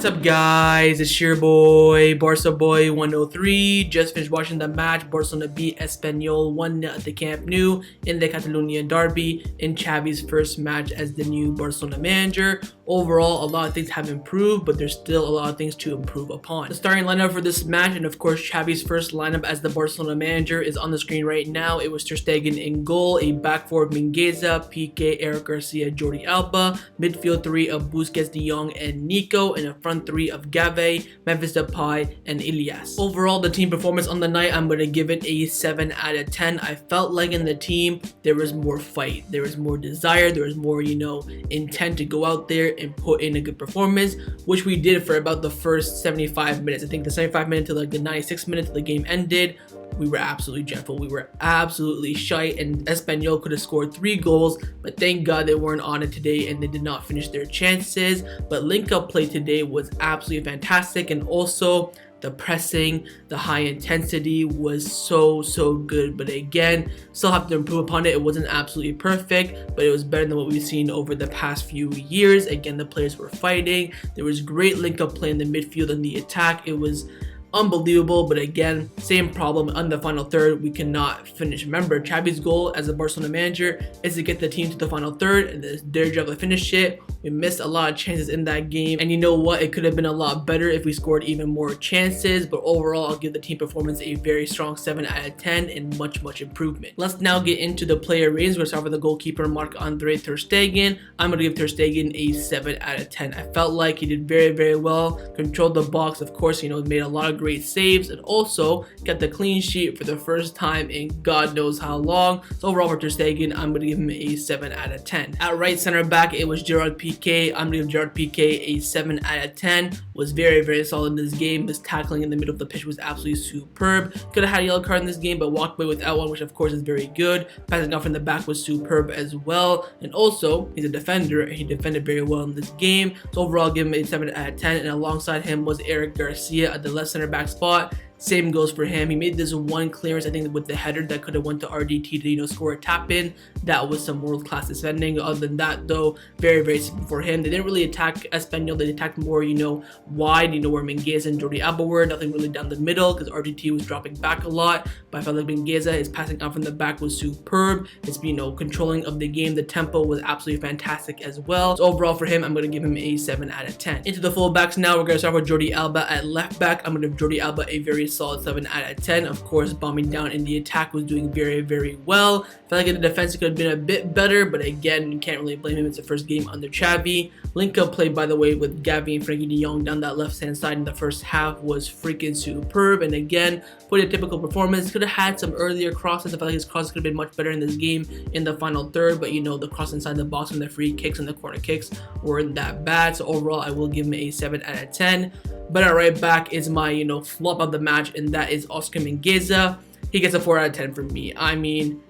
up, guys? It's your boy, Barca Boy 103. Just finished watching the match. Barcelona beat Espanyol 1-0 at the Camp Nou in the Catalonian derby in Xavi's first match as the new Barcelona manager. Overall, a lot of things have improved, but there's still a lot of things to improve upon. The starting lineup for this match, and of course Xavi's first lineup as the Barcelona manager, is on the screen right now. It was Ter Stegen in goal, a back four of Mingueza, Pique, Eric Garcia, Jordi Alba, midfield three of Busquets, De Jong, and Nico, and a front three of Xavi, Memphis, Depay, and Elias. Overall, the team performance on the night, I'm going to give it a 7 out of 10. I felt like in the team, there was more fight, there was more desire, there was more, intent to go out there and put in a good performance, which we did for about the first 75 minutes. I think the 75 minutes to like the 96 minutes till the game ended, we were absolutely dreadful. We were absolutely shite, and Espanyol could have scored 3 goals, but thank God they weren't on it today and they did not finish their chances. But link-up play today was absolutely fantastic, and also the pressing, the high intensity was so good. But again, still have to improve upon it. It wasn't absolutely perfect, but it was better than what we've seen over the past few years. Again, the players were fighting. There was great link-up play in the midfield and the attack. It was unbelievable, but again, same problem on the final third. We cannot finish. Remember, Xavi's goal as a Barcelona manager is to get the team to the final third, and it's their job to finish it. We missed a lot of chances in that game, and you know what? It could have been a lot better if we scored even more chances, but overall, I'll give the team performance a very strong 7 out of 10 and much improvement. Let's now get into the player ratings. We're going to start with the goalkeeper, Marc-Andre Ter Stegen. I'm going to give Ter Stegen a 7 out of 10. I felt like he did very well, controlled the box, of course, made a lot of great saves, and also got the clean sheet for the first time in God knows how long. So overall for Ter Stegen, I'm going to give him a 7 out of 10. At right center back, it was Gerard Pique. I'm going to give Gerard Pique a 7 out of 10. Was very solid in this game. His tackling in the middle of the pitch was absolutely superb. Could have had a yellow card in this game, but walked away without one, which of course is very good. Passing off from the back was superb as well, and also he's a defender and he defended very well in this game. So overall, I'll give him a 7 out of 10, and alongside him was Eric Garcia at the left center back spot. Same goes for him. He made this one clearance, I think, with the header that could have went to RDT to score a tap in. That was some world-class defending. Other than that, though, very simple for him. They didn't really attack Espanyol. They attacked more, wide, where Mingueza and Jordi Alba were. Nothing really down the middle because RDT was dropping back a lot. But I felt like Mingueza, his passing out from the back was superb. His, controlling of the game, the tempo was absolutely fantastic as well. So overall for him, I'm going to give him a 7 out of 10. Into the fullbacks now, we're going to start with Jordi Alba at left back. I'm going to give Jordi Alba a very solid 7 out of 10. Of course, bombing down in the attack was doing very well. I felt like in the defense it could have been a bit better, but again, you can't really blame him. It's the first game under Xavi. Link-up play, by the way, with Xavi and Frankie De Jong down that left-hand side in the first half was freaking superb. And again, put a typical performance. Could have had some earlier crosses. I felt like his crosses could have been much better in this game in the final third, but the cross inside the box and the free kicks and the corner kicks weren't that bad. So overall, I will give him a 7 out of 10. But at right back is my, flop of the match, and that is Oscar Mingueza. He gets a 4 out of 10 from me. I mean,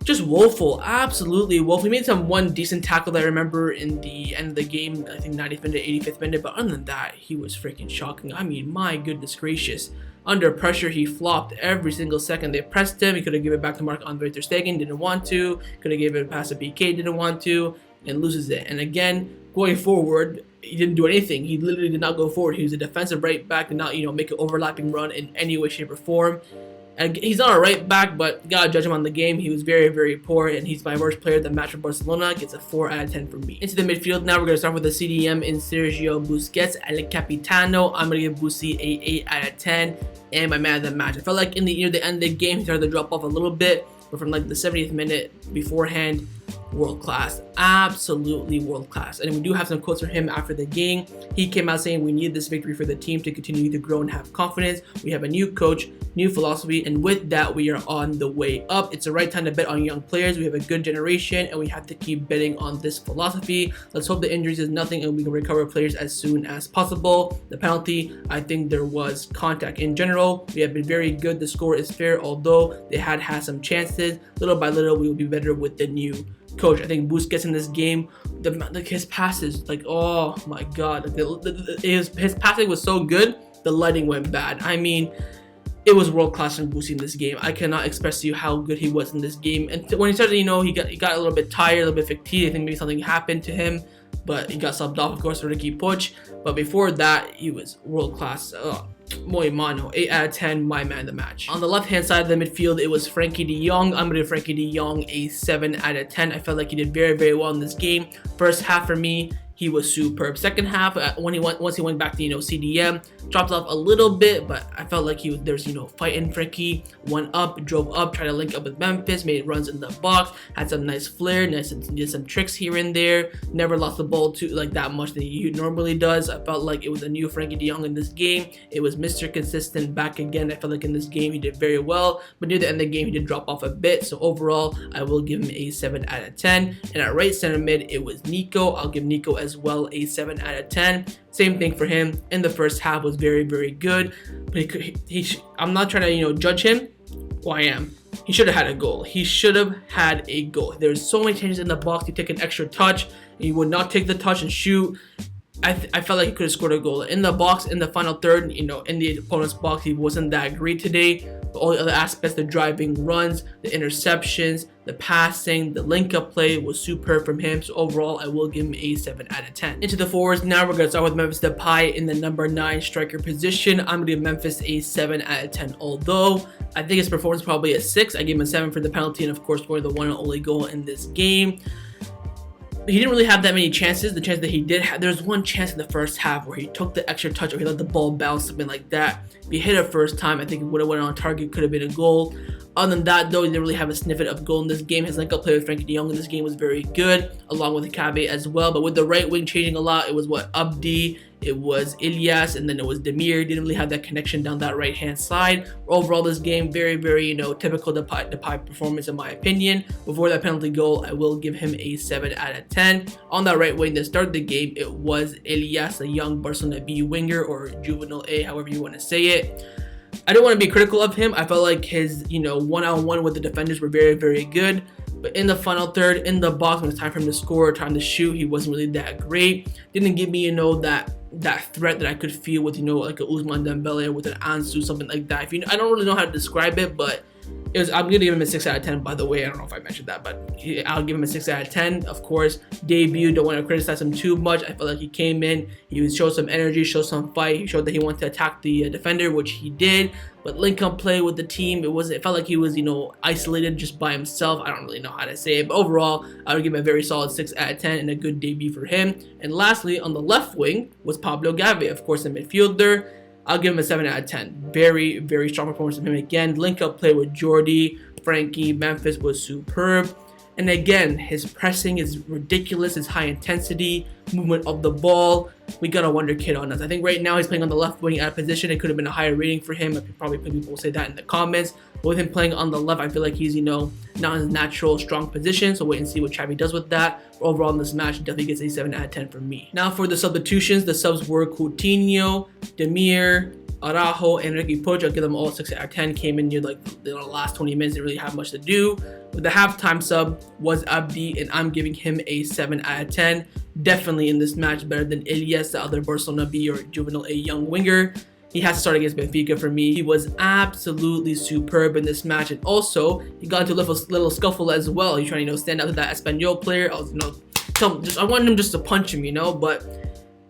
just woeful, absolutely woeful. He made one decent tackle that I remember in the end of the game, I think 90th minute, 85th minute, but other than that, he was freaking shocking. I mean, my goodness gracious. Under pressure, he flopped every single second they pressed him. He could have given it back to Marc-Andre Ter Stegen, didn't want to. Could have given it past to Pique, didn't want to, and loses it. And again, going forward, he didn't do anything. He literally did not go forward. He was a defensive right back, did not, make an overlapping run in any way, shape, or form. And he's not a right back, but gotta judge him on the game. He was very poor, and he's my worst player of the match for Barcelona. Gets a 4 out of 10 from me. Into the midfield now, we're gonna start with the CDM in Sergio Busquets, El Capitano. I'm gonna give Busi a 8 out of 10, and my man of the match. I felt like near the end of the game, he started to drop off a little bit, but from like the 70th minute beforehand, world class, absolutely world class. And we do have some quotes from him after the game. He came out saying, "We need this victory for the team to continue to grow and have confidence. We have a new coach, new philosophy, and with that, we are on the way up. It's the right time to bet on young players. We have a good generation, and we have to keep betting on this philosophy. Let's hope the injuries is nothing, and we can recover players as soon as possible." The penalty, I think there was contact. In general, we have been very good. The score is fair, although they had some chances. Little by little, we will be better with the new coach. I think Busquets in this game, his passes, oh my god, his passing was so good, the lighting went bad. I mean, it was world class from Busi in this game. I cannot express to you how good he was in this game. And when he started, he got a little bit tired, a little bit fatigued. I think maybe something happened to him. but he got subbed off, of course, for Ricky Puig. But before that, he was world class. Muy mano, 8 out of 10, my man of the match. On the left hand side of the midfield, it was Frankie de Jong. I'm gonna give Frankie de Jong a 7 out of 10. I felt like he did very, very well in this game. First half for me, he was superb. Second half, once he went back to CDM, dropped off a little bit, but I felt like there's fighting. Frankie went up, drove up, tried to link up with Memphis, made runs in the box, had some nice flair, did some tricks here and there. Never lost the ball that much that he normally does. I felt like it was a new Frankie de Jong in this game. It was Mr. Consistent back again. I felt like in this game he did very well, but near the end of the game he did drop off a bit. So overall, I will give him a 7 out of 10. And at right center mid, it was Nico. I'll give Nico as well a 7 out of 10. Same thing for him. In the first half was very, very good, but I'm not trying to judge him. Well, I am. He should have had a goal. He should have had a goal. There's so many changes in the box. You take an extra touch, and you would not take the touch and shoot. I felt like he could have scored a goal in the box in the final third. In the opponent's box, he wasn't that great today. But all the other aspects, the driving runs, the interceptions, the passing, the link-up play was superb from him. So overall, I will give him a 7 out of 10. Into the forwards, now we're going to start with Memphis Depay in the number 9 striker position. I'm going to give Memphis a 7 out of 10. Although, I think his performance is probably a 6. I gave him a 7 for the penalty and, of course, scoring the one and only goal in this game. He didn't really have that many chances. The chance that he did have, there's one chance in the first half where he took the extra touch or he let the ball bounce, something like that. If he hit it first time, I think it would have went on target, could have been a goal. Other than that, though, he didn't really have a snippet of goal in this game. His link-up play with Frankie de Jong in this game was very good, along with Xavi as well. But with the right wing changing a lot, it was Abdi, it was Ilyas, and then it was Demir. Didn't really have that connection down that right-hand side. Overall, this game, very, very, typical Depay performance in my opinion. Before that penalty goal, I will give him a 7 out of 10. On that right wing to start the game, it was Ilyas, a young Barcelona B winger, or juvenile A, however you want to say it. I don't want to be critical of him. I felt like his, one-on-one with the defenders were very, very good. But in the final third, in the box, when it's time for him to score, time to shoot, he wasn't really that great. Didn't give me, that threat that I could feel with, like a Ousmane Dembele or with an Ansu, something like that. I don't really know how to describe it, but I'm going to give him a 6 out of 10, by the way. I don't know if I mentioned that, but I'll give him a 6 out of 10. Of course, debut, don't want to criticize him too much. I felt like he came in, he showed some energy, showed some fight. He showed that he wanted to attack the defender, which he did. But link-up play with the team, it felt like he was, isolated just by himself. I don't really know how to say it. But overall, I would give him a very solid 6 out of 10 and a good debut for him. And lastly, on the left wing was Pablo Xavi, of course, a midfielder. I'll give him a 7 out of 10. Very, very strong performance from him again. Link-up play with Jordi, Frankie, Memphis was superb. And again, his pressing is ridiculous. His high intensity, movement of the ball. We got a wonder kid on us. I think right now he's playing on the left wing out of position. It could have been a higher rating for him. Probably people will say that in the comments. But with him playing on the left, I feel like he's, not in his natural strong position. So wait and see what Xavi does with that. Overall in this match, definitely gets a 7 out of 10 from me. Now for the substitutions, the subs were Coutinho, Demir, Araujo, and Ricky Puig. I'll give them all 6 out of 10. Came in near the last 20 minutes, didn't really have much to do. But the halftime sub was Abdi, and I'm giving him a 7 out of 10. Definitely in this match better than Ilyas, the other Barcelona B or juvenile A young winger. He has to start against Benfica for me. He was absolutely superb in this match, and also he got into a little scuffle as well. He's trying to stand out to that Espanyol player. I was I wanted him just to punch him, but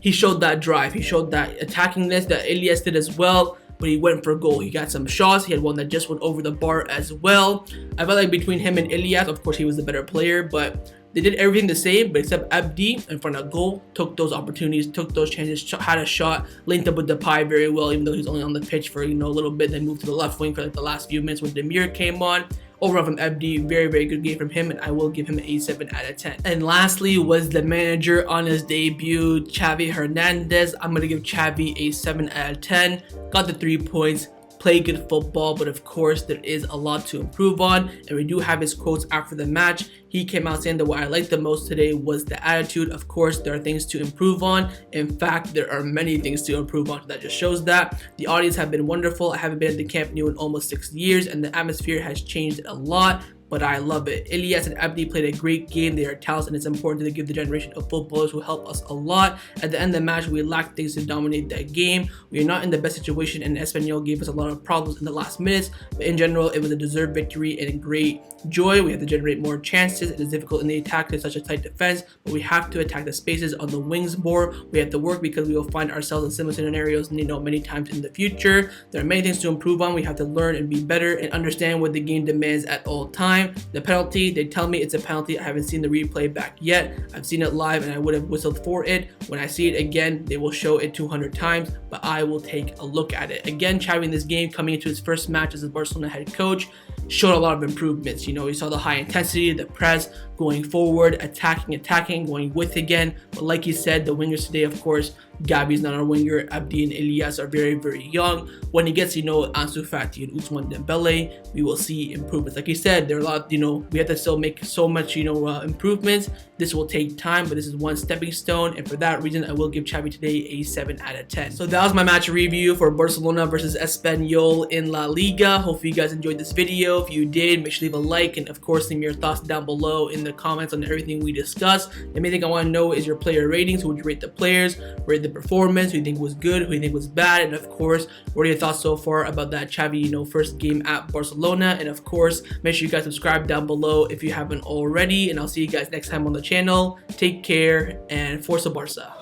he showed that drive. He showed that attackingness that Ilyas did as well. But he went for a goal. He got some shots. He had one that just went over the bar as well. I felt like between him and Ilyas, of course, he was the better player, but they did everything the same, but except Abdi in front of goal took those opportunities, took those chances, had a shot, linked up with Depay very well, even though he's only on the pitch for a little bit. Then moved to the left wing for the last few minutes when Demir came on. Overall from Abdi, very, very good game from him, and I will give him a 7 out of 10. And lastly was the manager on his debut, Xavi Hernandez. I'm going to give Xavi a 7 out of 10. Got the 3 points, played good football, but of course there is a lot to improve on, and we do have his quotes after the match. He came out saying that what I liked the most today was the attitude. Of course, there are things to improve on. In fact, there are many things to improve on. That just shows that the audience have been wonderful. I haven't been at the Camp Nou in almost 6 years, and the atmosphere has changed a lot. but I love it. Elias and Abdi played a great game. They are talented, and it's important to give the generation of footballers who help us a lot. At the end of the match, we lacked things to dominate that game. We are not in the best situation, and Espanyol gave us a lot of problems in the last minutes, but in general, it was a deserved victory and a great joy. We have to generate more chances. It is difficult in the attack to such a tight defense, but we have to attack the spaces on the wings more. We have to work because we will find ourselves in similar scenarios, many times in the future. There are many things to improve on. We have to learn and be better and understand what the game demands at all time. The penalty, they tell me it's a penalty. I haven't seen the replay back yet. I've seen it live and I would have whistled for it. When I see it again, they will show it 200 times, but I will take a look at it. Again, Xavi in this game, coming into his first match as a Barcelona head coach, showed a lot of improvements. You saw the high intensity, the press, going forward, attacking, going with again. But like you said, the wingers today, of course, Gabi's not our winger. Abdi and Elias are very, very young. When he gets, Ansu Fati and Ousmane Dembele, we will see improvements. Like you said, there are a lot, we have to still make so much, improvements. This will take time, but this is one stepping stone. And for that reason, I will give Xavi today a 7 out of 10. So that was my match review for Barcelona versus Espanyol in La Liga. Hopefully you guys enjoyed this video. If you did, make sure to leave a like and of course leave me your thoughts down below in the comments on everything we discussed. The main thing I want to know is your player ratings. Who would you rate the players? Rate the performance, who you think was good, who you think was bad, and of course, what are your thoughts so far about that Xavi, first game at Barcelona? And of course, make sure you guys subscribe down below if you haven't already, and I'll see you guys next time on the channel. Take care and Forza Barca.